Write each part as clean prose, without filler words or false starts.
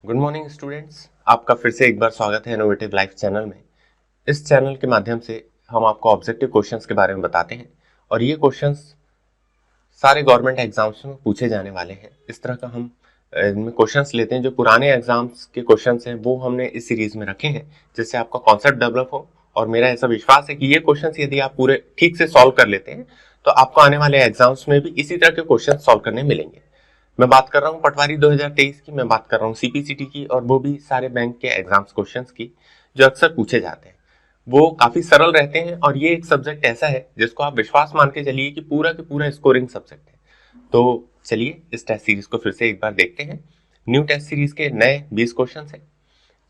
Good morning students, आपका फिर से एक बार स्वागत है इनोवेटिव लाइफ चैनल में। इस चैनल के माध्यम से हम आपको ऑब्जेक्टिव क्वेश्चंस के बारे में बताते हैं और ये क्वेश्चंस सारे गवर्नमेंट एग्जाम्स में पूछे जाने वाले हैं। इस तरह का हम इनमें क्वेश्चंस लेते हैं। जो पुराने एग्जाम्स के क्वेश्चंस हैं वो हमने इस सीरीज में रखे हैं जिससे आपका कॉन्सेप्ट डेवलप हो। और मेरा ऐसा विश्वास है कि ये क्वेश्चंस यदि आप पूरे ठीक से सॉल्व कर लेते हैं तो आपको आने वाले एग्जाम्स में भी इसी तरह के क्वेश्चन सॉल्व करने मिलेंगे। मैं बात कर रहा हूँ पटवारी 2023 की, मैं बात कर रहा हूँ सीपीसीटी की और वो भी सारे बैंक के एग्जाम्स क्वेश्चंस की जो अक्सर पूछे जाते हैं। वो काफी सरल रहते हैं और ये एक सब्जेक्ट ऐसा है जिसको आप विश्वास मान के चलिए कि पूरा के पूरा स्कोरिंग सब्जेक्ट है। तो चलिए इस टेस्ट सीरीज को फिर से एक बार देखते हैं। न्यू टेस्ट सीरीज के नए 20 क्वेश्चन है।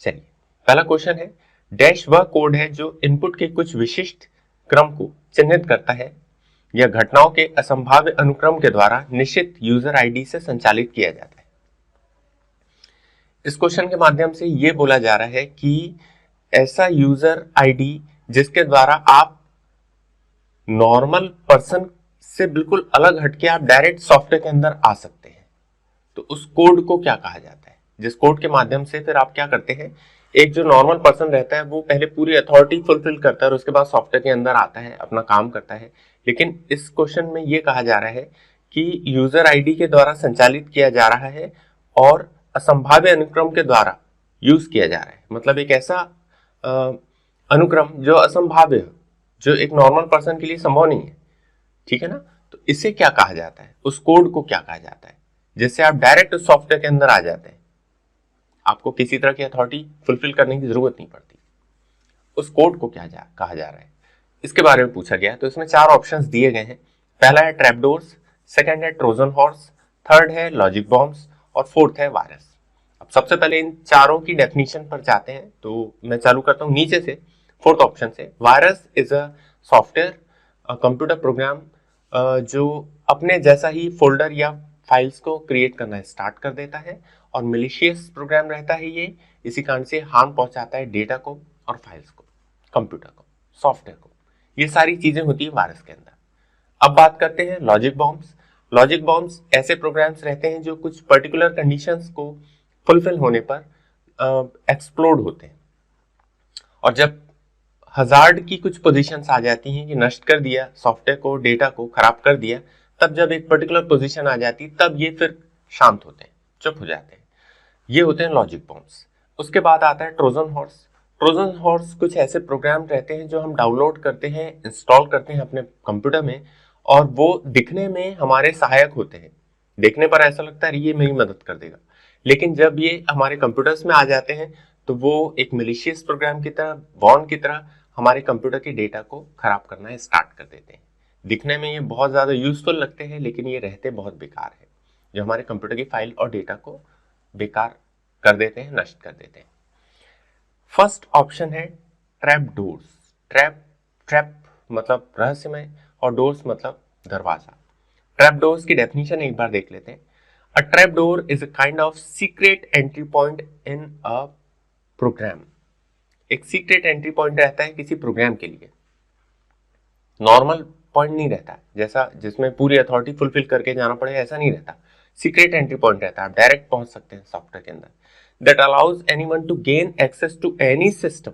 चलिए, पहला क्वेश्चन है, डैश वह कोड है जो इनपुट के कुछ विशिष्ट क्रम को चिन्हित करता है यह घटनाओं के असंभाव्य अनुक्रम के द्वारा निश्चित यूजर आईडी से संचालित किया जाता है। इस क्वेश्चन के माध्यम से यह बोला जा रहा है कि ऐसा यूजर आईडी जिसके द्वारा आप नॉर्मल पर्सन से बिल्कुल अलग हटके आप डायरेक्ट सॉफ्टवेयर के अंदर आ सकते हैं, तो उस कोड को क्या कहा जाता है, जिस कोड के माध्यम से फिर आप क्या करते हैं, एक जो नॉर्मल पर्सन रहता है वो पहले पूरी अथॉरिटी फुलफिल करता है और उसके बाद सॉफ्टवेयर के अंदर आता है, अपना काम करता है। लेकिन इस क्वेश्चन में ये कहा जा रहा है कि यूजर आईडी के द्वारा संचालित किया जा रहा है और असंभाव्य अनुक्रम के द्वारा यूज किया जा रहा है। मतलब एक ऐसा अनुक्रम जो असंभाव्य है, जो एक नॉर्मल पर्सन के लिए संभव नहीं है। ठीक है ना? तो इसे क्या कहा जाता है, उस कोड को क्या कहा जाता है जिससे आप डायरेक्ट उस सॉफ्टवेयर के अंदर आ जाते हैं, आपको किसी तरह की अथॉरिटी फुलफिल करने की जरूरत नहीं पड़ती। उस कोड को क्या कहा जा रहा है, इसके बारे में पूछा गया है। तो इसमें 4 ऑप्शंस दिए गए हैं। पहला है ट्रैपडोर्स, सेकंड है ट्रोजन हॉर्स, थर्ड है लॉजिक बॉम्ब्स और फोर्थ है वायरस। अब सबसे पहले इन चारों की डेफिनेशन पर जाते हैं। तो मैं चालू करता हूं नीचे से, फोर्थ ऑप्शन से। Virus is a software, computer program जो अपने जैसा ही फोल्डर या फाइल्स को क्रिएट करना स्टार्ट कर देता है और मिलिशियस प्रोग्राम रहता है ये। इसी कारण से हार्म पहुंचाता है डेटा को और फाइल्स को, कंप्यूटर को, सॉफ्टवेयर को। ये सारी चीजें होती है वायरस के अंदर। अब बात करते हैं लॉजिक बॉम्ब्स। लॉजिक बॉम्ब्स ऐसे प्रोग्राम्स रहते हैं जो कुछ पर्टिकुलर कंडीशंस को फुलफिल होने पर एक्सप्लोड होते हैं। और जब हजार्ड की कुछ पोजीशंस आ जाती हैं कि नष्ट कर दिया सॉफ्टवेयर को, डेटा को खराब कर दिया, तब जब एक पर्टिकुलर पोजीशन आ जाती तब ये फिर शांत होते हैं, चुप हो जाते हैं। ये होते हैं लॉजिक बॉम्ब्स। उसके बाद आता है ट्रोजन हॉर्स। ट्रोजन हॉर्स कुछ ऐसे प्रोग्राम रहते हैं जो हम डाउनलोड करते हैं, इंस्टॉल करते हैं अपने कंप्यूटर में और वो दिखने में हमारे सहायक होते हैं। देखने पर ऐसा लगता है ये मेरी मदद कर देगा, लेकिन जब ये हमारे कंप्यूटर्स में आ जाते हैं तो वो एक मिलिशियस प्रोग्राम की तरह, वॉर्न की तरह हमारे कंप्यूटर के डेटा को खराब करना स्टार्ट कर देते हैं। दिखने में ये बहुत ज्यादा यूजफुल लगते हैं लेकिन ये रहते बहुत बेकार है, जो हमारे कंप्यूटर की फाइल और डेटा को बेकार कर देते हैं, नष्ट कर देते हैं। फर्स्ट ऑप्शन है ट्रैप डोर्स। ट्रैप ट्रैप मतलब रहस्यमय और डोर्स मतलब दरवाजा। ट्रैप डोर्स की डेफिनेशन एक बार देख लेते हैं। A trap door is a kind of secret entry point in a program. एक सीक्रेट एंट्री पॉइंट रहता है किसी प्रोग्राम के लिए, नॉर्मल पॉइंट नहीं रहता है जैसा जिसमें पूरी अथॉरिटी फुलफिल करके जाना पड़े, ऐसा नहीं रहता। सीक्रेट एंट्री पॉइंट रहता है, आप डायरेक्ट पहुंच सकते हैं सॉफ्टवेयर के अंदर। That allows anyone to gain access to any system.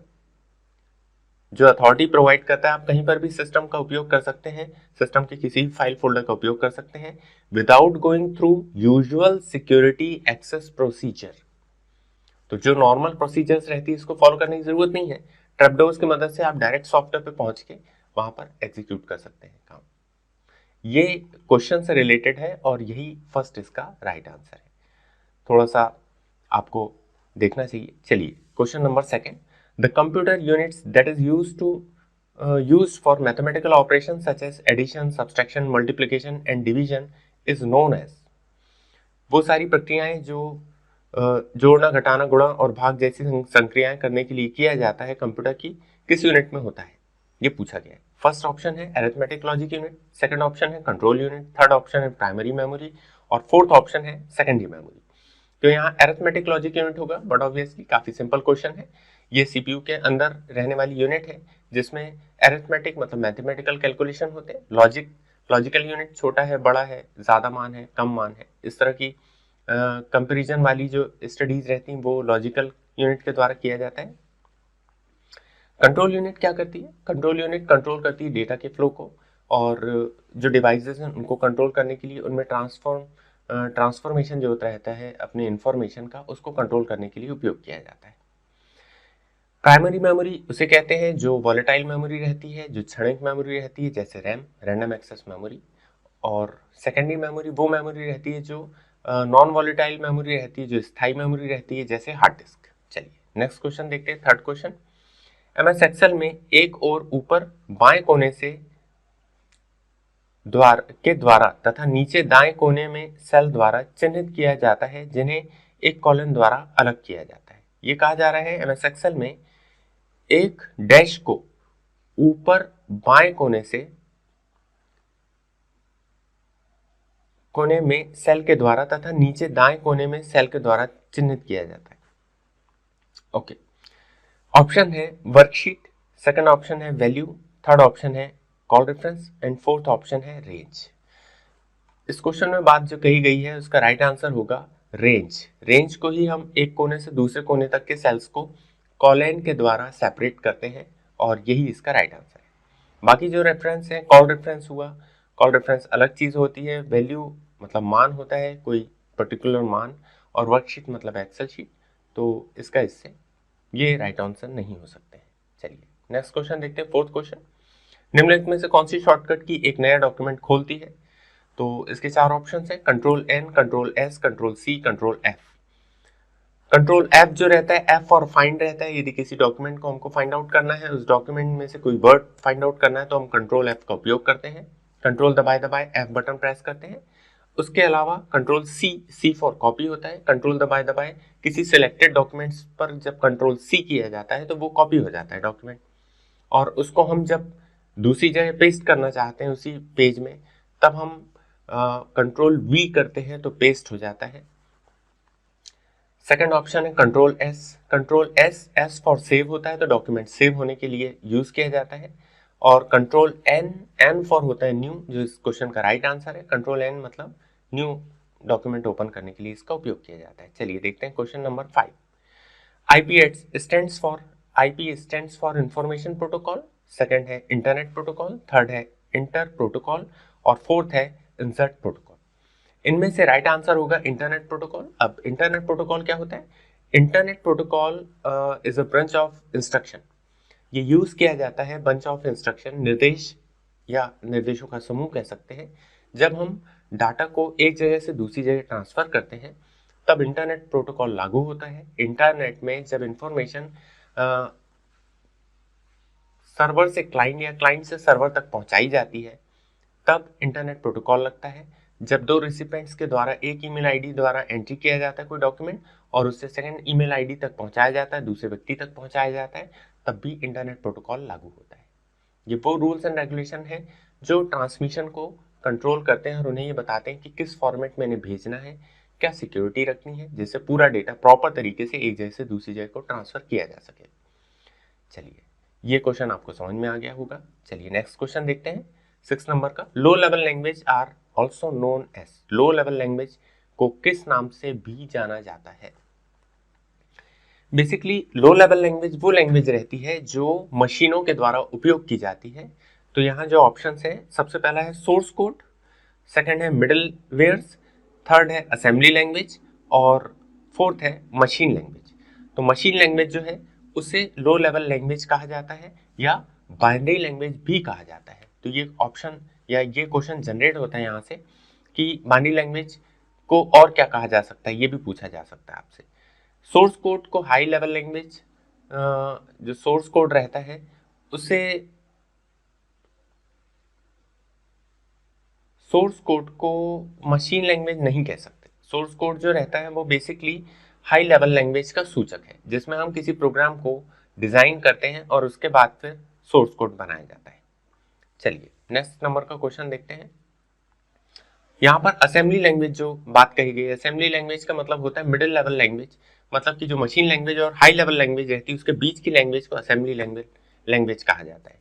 जो अथॉरिटी प्रोवाइड करता है, आप कहीं पर भी सिस्टम का उपयोग कर सकते हैं, सिस्टम के किसी भी फाइल फोल्डर का उपयोग कर सकते हैं without going through usual security access procedure. तो जो नॉर्मल प्रोसीजर्स रहती है इसको फॉलो करने की जरूरत नहीं है। ट्रैपडोर्स की मदद से आप डायरेक्ट सॉफ्टवेयर पे पहुंच के वहां पर एग्जीक्यूट कर सकते हैं काम। ये क्वेश्चन से रिलेटेड है और यही फर्स्ट इसका राइट आंसर है। थोड़ा सा आपको देखना चाहिए। चलिए question number second, the computer units that is used for mathematical operation such as addition, subtraction, multiplication and division is known as. वो सारी प्रक्रियाएं जो जोड़ना, घटाना, गुणा और भाग जैसी संक्रियाएं करने के लिए किया जाता है कंप्यूटर की, किस यूनिट में होता है, ये पूछा गया है। फर्स्ट ऑप्शन है arithmetic logic unit, second option है कंट्रोल यूनिट, थर्ड ऑप्शन है प्राइमरी मेमोरी और फोर्थ ऑप्शन है सेकेंडरी मेमोरी। तो यहाँ अरिथमेटिक लॉजिक यूनिट होगा, बट ऑब्वियसली काफी सिंपल क्वेश्चन है। ये सीपीयू के अंदर रहने वाली यूनिट है जिसमें अरिथमेटिक मतलब मैथमेटिकल कैलकुलेशन होते हैं, लॉजिकल यूनिट छोटा है, बड़ा है, ज्यादा मान है, कम मान है, इस तरह की कंपैरिजन वाली जो स्टडीज रहती हैं वो लॉजिकल यूनिट के द्वारा किया जाता है। कंट्रोल यूनिट क्या करती है? कंट्रोल यूनिट कंट्रोल करती है डेटा के फ्लो को, और जो डिवाइसेस हैं उनको कंट्रोल करने के लिए उनमें ट्रांसफॉर्मेशन जो होता रहता है अपने इंफॉर्मेशन का, उसको कंट्रोल करने के लिए उपयोग किया जाता है। प्राइमरी मेमोरी उसे कहते हैं जो वॉलेटाइल मेमोरी रहती है, जो क्षणिक मेमोरी रहती है जैसे रैम, रैंडम एक्सेस मेमोरी। और सेकेंडरी मेमोरी वो मेमोरी रहती है जो नॉन वॉलेटाइल मेमोरी रहती है, जो स्थायी मेमोरी रहती है जैसे हार्ड डिस्क। चलिए नेक्स्ट क्वेश्चन देखते हैं, थर्ड क्वेश्चन। एमएस एक्सेल में एक और ऊपर बाएं कोने से द्वारा तथा नीचे दाएं कोने में सेल द्वारा चिन्हित किया जाता है, जिन्हें एक कॉलम द्वारा अलग किया जाता है। ये कहा जा रहा है एमएस एक्सेल में एक डैश को ऊपर बाएं कोने में सेल के द्वारा तथा नीचे दाएं कोने में सेल के द्वारा चिन्हित किया जाता है। ओके, ऑप्शन है वर्कशीट, सेकंड ऑप्शन है वैल्यू, थर्ड ऑप्शन है call reference and fourth option है रेंज। इस क्वेश्चन में बात जो कही गई है उसका राइट आंसर होगा रेंज। रेंज को ही हम एक कोने से दूसरे कोने तक के सेल्स को कॉलन के द्वारा सेपरेट करते हैं, और यही इसका राइट आंसर है। बाकी जो रेफरेंस है, कॉल रेफरेंस हुआ, कॉल रेफरेंस अलग चीज होती है, वैल्यू मतलब मान होता है कोई पर्टिकुलर मान, और वर्कशीट मतलब एक्सेल शीट, तो इसका इससे ये राइट आंसर नहीं हो सकते हैं। चलिए नेक्स्ट क्वेश्चन देखते हैं, फोर्थ क्वेश्चन। निम्नलिखित में से कौन सी शॉर्टकट की एक नया डॉक्यूमेंट खोलती है? तो इसके चार ऑप्शंस हैं, control N, control S, control C, control F. Control F जो रहता है, एफ और फाइंड रहता है। यदि किसी डॉक्यूमेंट को हमको फाइंड आउट करना है, उस डॉक्यूमेंट में से कोई वर्ड फाइंड आउट करना है, तो हम कंट्रोल एफ का उपयोग करते हैं। कंट्रोल दबाए दबाए एफ बटन प्रेस करते हैं। उसके अलावा control C, C for copy होता है। कंट्रोल दबाए दबाए किसी सिलेक्टेड डॉक्यूमेंट्स पर जब कंट्रोल सी किया जाता है तो वो कॉपी हो जाता है डॉक्यूमेंट, और उसको हम जब दूसरी जगह पेस्ट करना चाहते हैं उसी पेज में, तब हम कंट्रोल वी करते हैं तो पेस्ट हो जाता है। सेकंड ऑप्शन है control S. Control S, S for save होता है, तो डॉक्यूमेंट सेव होने के लिए यूज किया जाता है। और कंट्रोल एन, एन फॉर होता है न्यू, जो इस क्वेश्चन का राइट आंसर है। कंट्रोल एन मतलब न्यू डॉक्यूमेंट ओपन करने के लिए इसका उपयोग किया जाता है। चलिए देखते हैं question number 5। IP stands for, IP stands for information protocol, second है इंटरनेट प्रोटोकॉल, थर्ड है इंटर प्रोटोकॉल, और फोर्थ है इंसर्ट प्रोटोकॉल। इनमें से राइट आंसर होगा इंटरनेट प्रोटोकॉल। अब इंटरनेट प्रोटोकॉल क्या होता है? Internet protocol is a branch of instruction. ये यूज किया जाता है बंच ऑफ इंस्ट्रक्शन, निर्देश या निर्देशों का समूह कह सकते हैं। जब हम डाटा को एक जगह से दूसरी जगह ट्रांसफर करते हैं तब इंटरनेट प्रोटोकॉल लागू होता है। इंटरनेट में जब इंफॉर्मेशन सर्वर से क्लाइंट या क्लाइंट से सर्वर तक पहुंचाई जाती है तब इंटरनेट प्रोटोकॉल लगता है। जब दो रिसिपेंट्स के द्वारा एक ईमेल आईडी द्वारा एंट्री किया जाता है कोई डॉक्यूमेंट, और उससे सेकंड ईमेल आईडी तक पहुंचाया जाता है, दूसरे व्यक्ति तक पहुंचाया जाता है, तब भी इंटरनेट प्रोटोकॉल लागू होता है। ये वो रूल्स एंड रेगुलेशन है जो ट्रांसमिशन को कंट्रोल करते हैं और उन्हें ये बताते हैं कि किस फॉर्मेट में इन्हें भेजना है, क्या सिक्योरिटी रखनी है, जिससे पूरा डेटा प्रॉपर तरीके से एक जगह से दूसरी जगह को ट्रांसफर किया जा सके। चलिए ये क्वेश्चन आपको समझ में आ गया होगा। चलिए नेक्स्ट क्वेश्चन देखते हैं, 6 नंबर का। Low level language are also known as, low level language को किस नाम से भी जाना जाता है? बेसिकली लो लेवल लैंग्वेज वो लैंग्वेज रहती है जो मशीनों के द्वारा उपयोग की जाती है। तो यहाँ जो ऑप्शन है, सबसे पहला है सोर्स कोड, सेकंड है मिडल वेयर्स, थर्ड है असेंबली लैंग्वेज, और फोर्थ है मशीन लैंग्वेज। तो मशीन लैंग्वेज जो है उसे लो लेवल लैंग्वेज कहा जाता है या बाइनरी लैंग्वेज भी कहा जाता है। तो ये ऑप्शन या ये क्वेश्चन जनरेट होता है यहाँ से कि बाइनरी लैंग्वेज को और क्या कहा जा सकता है, ये भी पूछा जा सकता है आपसे। सोर्स कोड को हाई लेवल लैंग्वेज, जो सोर्स कोड रहता है उसे, सोर्स कोड को मशीन लैंग्वेज नहीं कह सकते। सोर्स कोड जो रहता है वो बेसिकली हाई लेवल लैंग्वेज का सूचक है, जिसमें हम किसी प्रोग्राम को डिजाइन करते हैं और उसके बाद फिर सोर्स कोड बनाया जाता है। चलिए नेक्स्ट नंबर का क्वेश्चन देखते हैं। यहाँ पर असेंबली लैंग्वेज जो बात कही गई है, असेंबली लैंग्वेज का मतलब होता है मिडिल लेवल लैंग्वेज, मतलब कि जो मशीन लैंग्वेज और हाई लेवल लैंग्वेज रहती है उसके बीच की लैंग्वेज को असेंबली लैंग्वेज कहा जाता है।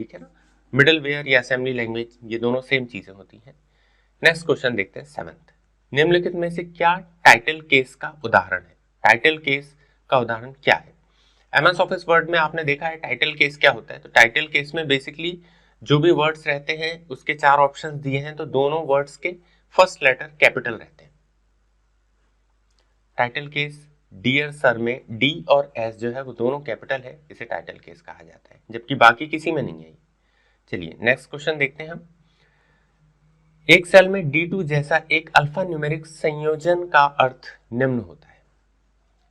ठीक है ना, मिडिल वेयर या असेंबली लैंग्वेज ये दोनों सेम चीजें होती हैं। नेक्स्ट क्वेश्चन देखते हैं, 7th। निम्नलिखित में से क्या टाइटल केस का उदाहरण है? टाइटल केस का उदाहरण क्या है? एमएस ऑफिस वर्ड में आपने देखा है टाइटल केस क्या होता है। तो टाइटल केस में बेसिकली जो भी वर्ड्स रहते हैं उसके 4 ऑप्शंस दिए हैं, तो दोनों वर्ड्स के फर्स्ट लेटर कैपिटल रहते हैं। टाइटल केस डियर सर में डी और एस जो है वो दोनों कैपिटल है, इसे टाइटल केस कहा जाता है, जबकि बाकी किसी में नहीं है। चलिए नेक्स्ट क्वेश्चन देखते हैं हम। एक सेल में D2 जैसा एक अल्फा न्यूमेरिक संयोजन का अर्थ निम्न होता है।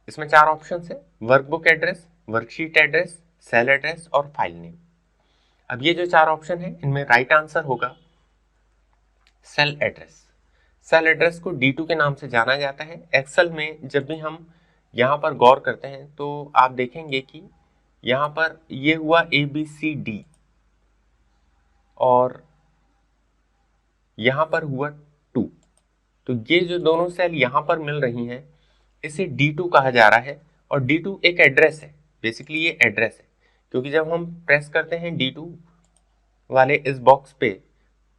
इसमें 4 ऑप्शन है, workbook address, worksheet address, cell address और फाइल नेम। अब ये जो 4 ऑप्शन है इनमें राइट आंसर होगा सेल एड्रेस। सेल एड्रेस को D2 के नाम से जाना जाता है। एक्सेल में जब भी हम यहाँ पर गौर करते हैं तो आप देखेंगे कि यहाँ पर ये हुआ ABCD और यहाँ पर हुआ 2, तो ये जो दोनों सेल यहाँ पर मिल रही हैं इसे D2 कहा जा रहा है। और D2 एक एड्रेस है, बेसिकली ये एड्रेस है, क्योंकि जब हम प्रेस करते हैं D2 वाले इस बॉक्स पे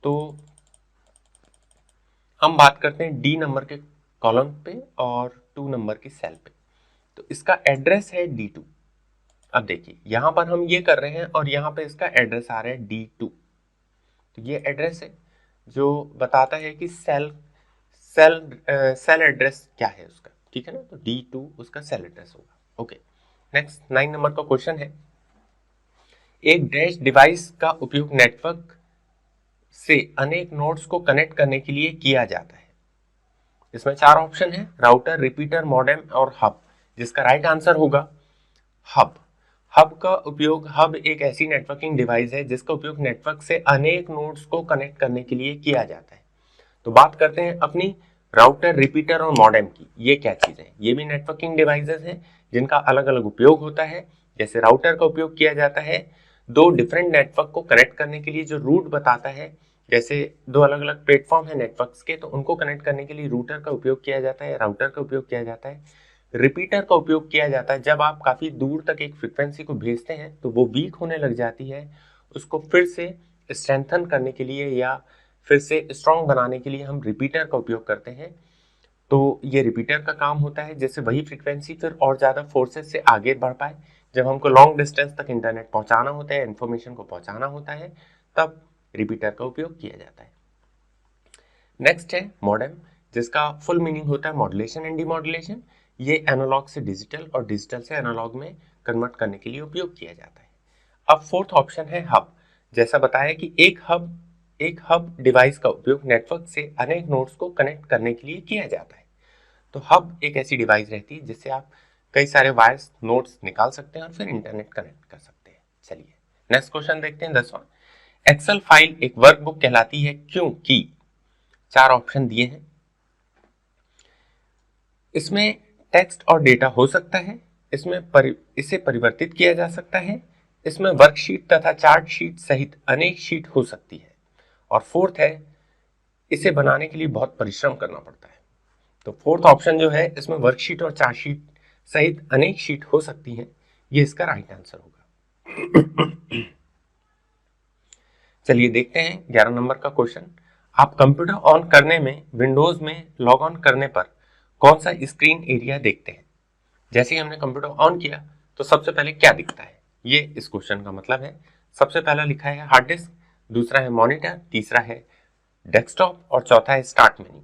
तो हम बात करते हैं D नंबर के कॉलम पे और 2 नंबर की सेल पे, तो इसका एड्रेस है D2। अब देखिए यहाँ पर हम ये कर रहे हैं और यहाँ पे इसका एड्रेस आ रहा है D2, तो ये एड्रेस है जो बताता है कि सेल एड्रेस क्या है उसका, ठीक है ना। तो D2 उसका सेल एड्रेस होगा। ओके, नेक्स्ट 9 नंबर का क्वेश्चन है, एक डैश डिवाइस का उपयोग नेटवर्क से अनेक नोड्स को कनेक्ट करने के लिए किया जाता है। इसमें 4 ऑप्शन है, राउटर, रिपीटर, मॉडेम और हब, जिसका राइट आंसर होगा हब। हब एक ऐसी नेटवर्किंग डिवाइस है जिसका उपयोग नेटवर्क से अनेक नोड्स को कनेक्ट करने के लिए किया जाता है। तो बात करते हैं अपनी राउटर, रिपीटर और मॉडेम की। ये क्या चीजें हैं? ये भी नेटवर्किंग डिवाइसेस हैं जिनका अलग अलग उपयोग होता है। जैसे राउटर का उपयोग किया जाता है 2 डिफरेंट नेटवर्क को कनेक्ट करने के लिए, जो रूट बताता है। जैसे 2 अलग अलग प्लेटफॉर्म है नेटवर्क्स के, तो उनको कनेक्ट करने के लिए रूटर का उपयोग किया जाता है, राउटर का उपयोग किया जाता है। रिपीटर का उपयोग किया जाता है जब आप काफी दूर तक एक फ्रीक्वेंसी को भेजते हैं तो वो वीक होने लग जाती है, उसको फिर से स्ट्रेंथन करने के लिए या फिर से स्ट्रॉन्ग बनाने के लिए हम रिपीटर का उपयोग करते हैं। तो ये रिपीटर का काम होता है जैसे वही फ्रीक्वेंसी फिर और ज्यादा फोर्सेस से आगे बढ़ पाए। जब हमको लॉन्ग डिस्टेंस तक इंटरनेट पहुंचाना होता है, इंफॉर्मेशन को पहुंचाना होता है, तब रिपीटर का उपयोग किया जाता है। नेक्स्ट है मॉडेम, जिसका फुल मीनिंग होता है मॉड्यूलेशन एंड डीमॉड्यूलेशन। ये एनालॉग से डिजिटल और डिजिटल से एनालॉग में कन्वर्ट करने के लिए उपयोग किया जाता है। अब 4th ऑप्शन है हब। जैसा बताया कि एक हब डिवाइस का उपयोग नेटवर्क से अनेक नोड्स को कनेक्ट करने के लिए किया जाता है। तो हब एक ऐसी डिवाइस रहती है जिससे आप कई सारे वायर्स नोड्स निकाल सकते हैं और फिर इंटरनेट कनेक्ट कर सकते हैं। चलिए नेक्स्ट क्वेश्चन देखते हैं 10वां। एक्सेल फाइल एक वर्कबुक कहलाती है क्योंकि 4 ऑप्शन दिए हैं। इसमें टेक्स्ट और डेटा हो सकता है, इसे परिवर्तित किया जा सकता है, इसमें वर्कशीट तथा चार्ट शीट सहित अनेक शीट हो सकती है, और 4th है इसे बनाने के लिए बहुत परिश्रम करना पड़ता है। तो 4th ऑप्शन जो है, इसमें वर्कशीट और चार्ट शीट सहित अनेक शीट हो सकती हैं, ये इसका राइट आंसर होगा। चलिए देखते हैं 11 नंबर का क्वेश्चन। आप कंप्यूटर ऑन करने में विंडोज में लॉग ऑन करने पर कौन सा स्क्रीन एरिया देखते हैं? जैसे ही हमने कंप्यूटर ऑन किया तो सबसे पहले क्या दिखता है, ये इस क्वेश्चन का मतलब है। सबसे पहला लिखा है हार्ड डिस्क, दूसरा है मॉनिटर, तीसरा है डेस्कटॉप और चौथा है स्टार्ट मेन्यू।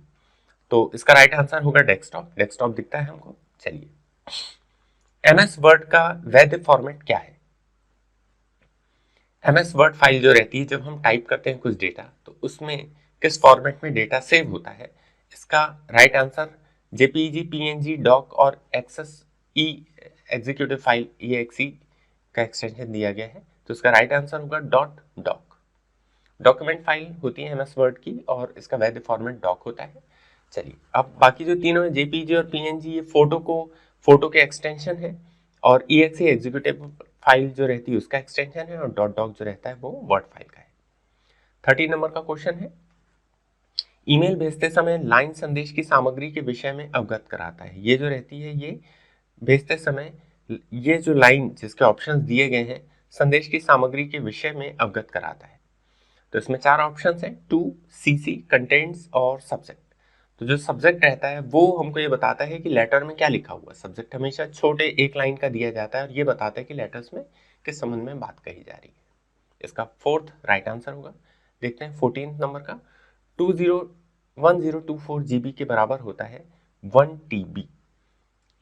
तो इसका राइट आंसर होगा डेस्कटॉप। डेस्कटॉप दिखता है हमको। चलिए, एमएस वर्ड का वैध फॉर्मेट क्या है? एमएस वर्ड फाइल जो रहती है, जब हम टाइप करते हैं कुछ डेटा, तो उसमें किस फॉर्मेट में डेटा सेव होता है? इसका right answer JPEG, PNG, doc और access E executive file EXE का एक्सटेंशन दिया गया है, तो इसका राइट आंसर होगा .doc। डॉक्यूमेंट फाइल होती है एमएस वर्ड की और इसका वैध फॉर्मेट डॉक होता है। चलिए, अब बाकी जो तीनों है जेपीजी और पीएनजी, ये फोटो के एक्सटेंशन है, और EXE एग्जीक्यूटिव फाइल जो रहती है उसका एक्सटेंशन है, और .doc जो रहता है वो वर्ड फाइल का है। 30 नंबर का क्वेश्चन है, ईमेल भेजते समय लाइन संदेश की सामग्री के विषय में अवगत कराता है। ये जो रहती है, ये भेजते समय ये जो लाइन जिसके ऑप्शंस दिए गए हैं, संदेश की सामग्री के विषय में अवगत कराता है। तो इसमें 4 ऑप्शंस हैं, टू, सीसी, कंटेंट्स और सब्जेक्ट। तो जो सब्जेक्ट रहता है वो हमको ये बताता है कि लेटर में क्या लिखा हुआ है। सब्जेक्ट हमेशा छोटे एक लाइन का दिया जाता है और ये बताता है कि लेटर्स में किस संबंध में बात कही जा रही है। इसका फोर्थ राइट आंसर होगा। देखते हैं 14 नंबर का। 1024 GB के बराबर होता है 1 TB,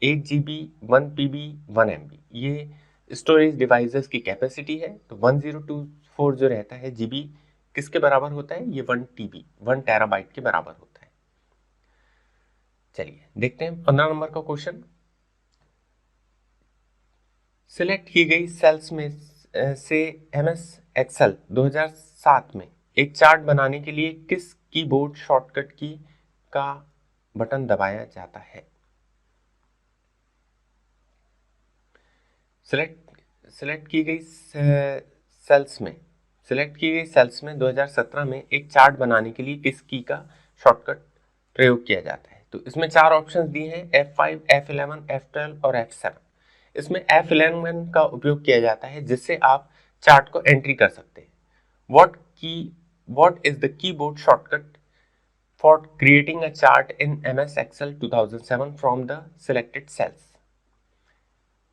8 GB, 1 PB, 1 MB। ये स्टोरेज डिवाइसेस की कैपेसिटी है। तो 1024 जो रहता है GB किसके बराबर होता है? ये 1 TB, 1 टेराबाइट के बराबर होता है। चलिए देखते हैं 15 नंबर का क्वेश्चन। सिलेक्ट की गई सेल्स में से MS Excel 2007 में एक चार्ट बनाने के लिए किस कीबोर्ड शॉर्टकट की का बटन दबाया जाता है? सिलेक्ट की गई सेल्स में 2017 में एक चार्ट बनाने के लिए किस की का शॉर्टकट प्रयोग किया जाता है? तो इसमें चार ऑप्शंस दिए हैं, F5, F11, F12 और F7। इसमें F11 का उपयोग किया जाता है जिससे आप चार्ट को एंट्री कर सकते हैं। What is the keyboard shortcut for creating a chart in MS Excel 2007 from the selected cells?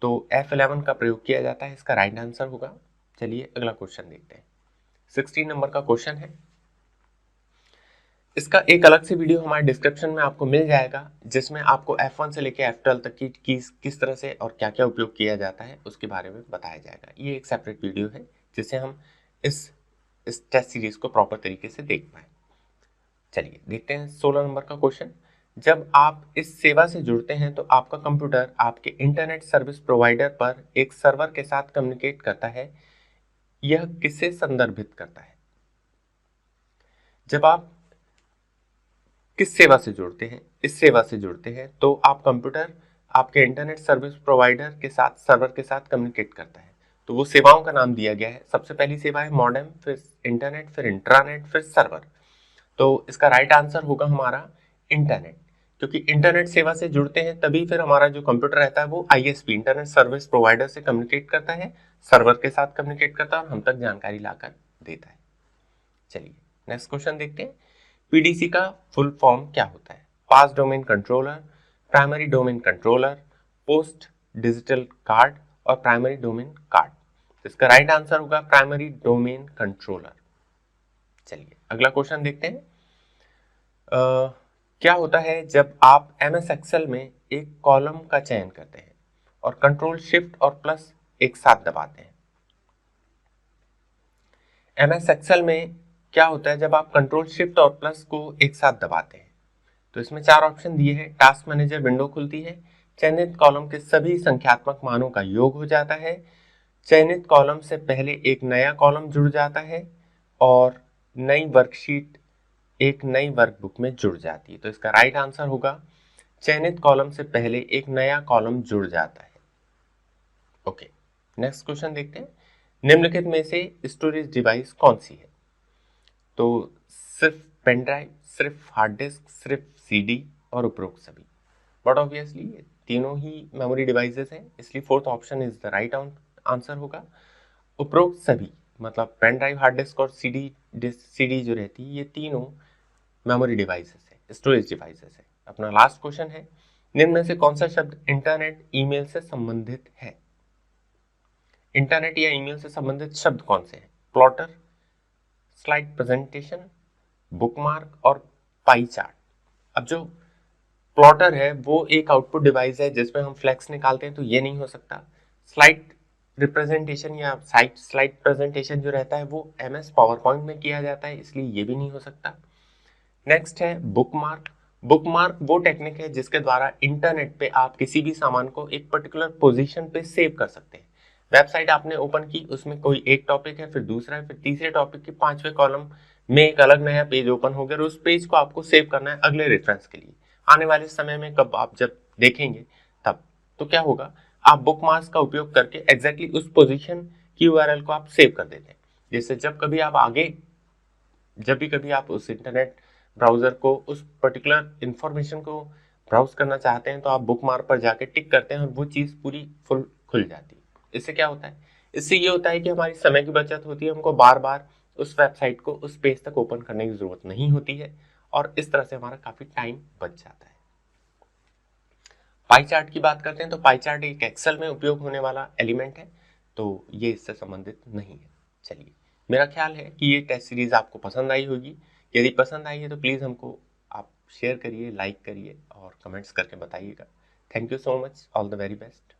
तो F11 का प्रयोग किया जाता है, इसका राइट आंसर होगा। चलिए अगला क्वेश्चन देखते हैं। 16 नंबर का क्वेश्चन है। इसका एक अलग से वीडियो हमारे डिस्क्रिप्शन में आपको मिल जाएगा जिसमें आपको F1 से लेकर F12 तक की किस तरह से और क्या क्या उपयोग किया जाता है उसके बारे में बताया जाएगा। ये एक सेपरेट वीडियो है जिससे हम इस टेस्ट सीरीज को प्रॉपर तरीके से देख पाए। चलिए देखते हैं 16 नंबर का क्वेश्चन। जब आप इस सेवा से जुड़ते हैं तो आपका कंप्यूटर आपके इंटरनेट सर्विस प्रोवाइडर पर एक सर्वर के साथ कम्युनिकेट करता है। यह किसे संदर्भित करता है? जब आप किस सेवा से जुड़ते हैं, इस सेवा से जुड़ते हैं तो आप कंप्यूटर आपके इंटरनेट सर्विस प्रोवाइडर के साथ सर्वर के साथ कम्युनिकेट करता है। तो वो सेवाओं का नाम दिया गया है। सबसे पहली सेवा है मॉडेम, फिर इंटरनेट, फिर इंट्रानेट, फिर सर्वर। तो इसका राइट आंसर होगा हमारा इंटरनेट, क्योंकि इंटरनेट सेवा से जुड़ते हैं तभी फिर हमारा जो कंप्यूटर रहता है वो ISP इंटरनेट सर्विस प्रोवाइडर से कम्युनिकेट करता है, सर्वर के साथ कम्युनिकेट करता है और हम तक जानकारी लाकर देता है। चलिए नेक्स्ट क्वेश्चन देखते हैं। PDC का फुल फॉर्म क्या होता है? Pass domain controller, primary domain controller, post digital card और प्राइमरी डोमेन कार्ड। तो इसका राइट आंसर होगा प्राइमरी डोमेन कंट्रोलर। चलिए अगला क्वेश्चन देखते हैं। क्या होता है जब आप MS Excel में एक कॉलम का चयन करते हैं और कंट्रोल शिफ्ट और प्लस एक साथ दबाते हैं? MS Excel में क्या होता है जब आप कंट्रोल शिफ्ट और प्लस को एक साथ दबाते हैं? तो इसमें चार ऑप्शन दिए हैं। टास्क मैनेजर विंडो खुलती है, चयनित कॉलम के सभी संख्यात्मक मानों का योग हो जाता है, चयनित कॉलम से पहले एक नया कॉलम जुड़ जाता है और नई वर्कशीट एक नई वर्कबुक में जुड़ जाती है। तो इसका राइट आंसर होगा चयनित कॉलम से पहले एक नया कॉलम जुड़ जाता है। ओके नेक्स्ट क्वेश्चन देखते हैं। निम्नलिखित में से स्टोरेज डिवाइस कौन सी है? तो सिर्फ पेन ड्राइव, सिर्फ हार्ड डिस्क, सिर्फ CD और उपरोक्त सभी। बट ऑब्वियसली तीनों ही मेमोरी डिवाइसेस हैं, इसलिए fourth option is the right answer होगा। उपरोक्त सभी मतलब पेन ड्राइव, हार्ड डिस्क और CD जो रहती है, ये तीनों मेमोरी डिवाइसेस है, स्टोरेज डिवाइसेस है। अपना लास्ट क्वेश्चन है। निम्न में से कौन सा शब्द इंटरनेट ईमेल से संबंधित है? इंटरनेट या ईमेल से संबंधित शब्द कौन से हैं? प्लॉटर, स्लाइड प्रेजेंटेशन, बुकमार्क और पाई चार्ट। अब जो प्लॉटर है वो एक आउटपुट डिवाइस है जिसमें हम फ्लेक्स निकालते हैं, तो ये नहीं हो सकता। स्लाइड रिप्रेजेंटेशन या स्लाइड प्रेजेंटेशन जो रहता है वो MS पावरपॉइंट में किया जाता है, इसलिए ये भी नहीं हो सकता। नेक्स्ट है बुकमार्क। बुकमार्क वो टेक्निक है जिसके द्वारा इंटरनेट पे आप किसी भी सामान को एक पर्टिकुलर पोजीशन पे सेव कर सकते हैं। वेबसाइट आपने ओपन की, उसमें कोई एक टॉपिक है, फिर दूसरा है, फिर तीसरे टॉपिक के पांचवें कॉलम में एक अलग नया पेज ओपन हो गया और उस पेज को आपको सेव करना है अगले रेफरेंस के लिए। आने वाले समय में कब आप जब देखेंगे तब तो क्या होगा, आप बुकमार्क्स का उपयोग करके एग्जैक्टली उस पोजीशन की URL को आप सेव कर देते हैं। जैसे जब भी कभी आप उस इंटरनेट ब्राउजर को उस पर्टिकुलर इंफॉर्मेशन को ब्राउज करना चाहते हैं तो आप बुकमार्क पर जाके टिक करते हैं और वो चीज़ पूरी फुल खुल जाती है। इससे क्या होता है, इससे ये होता है कि हमारी समय की बचत होती है, हमको बार बार उस वेबसाइट को उस पेज तक ओपन करने की जरूरत नहीं होती है और इस तरह से हमारा काफी टाइम बच जाता है। पाई चार्ट की बात करते हैं तो पाई चार्ट एक एक्सेल में उपयोग होने वाला एलिमेंट है, तो ये इससे संबंधित नहीं है। चलिए, मेरा ख्याल है कि ये टेस्ट सीरीज आपको पसंद आई होगी। यदि पसंद आई है तो प्लीज हमको आप शेयर करिए, लाइक करिए और कमेंट्स करके बताइएगा। Thank you so much, all the very best.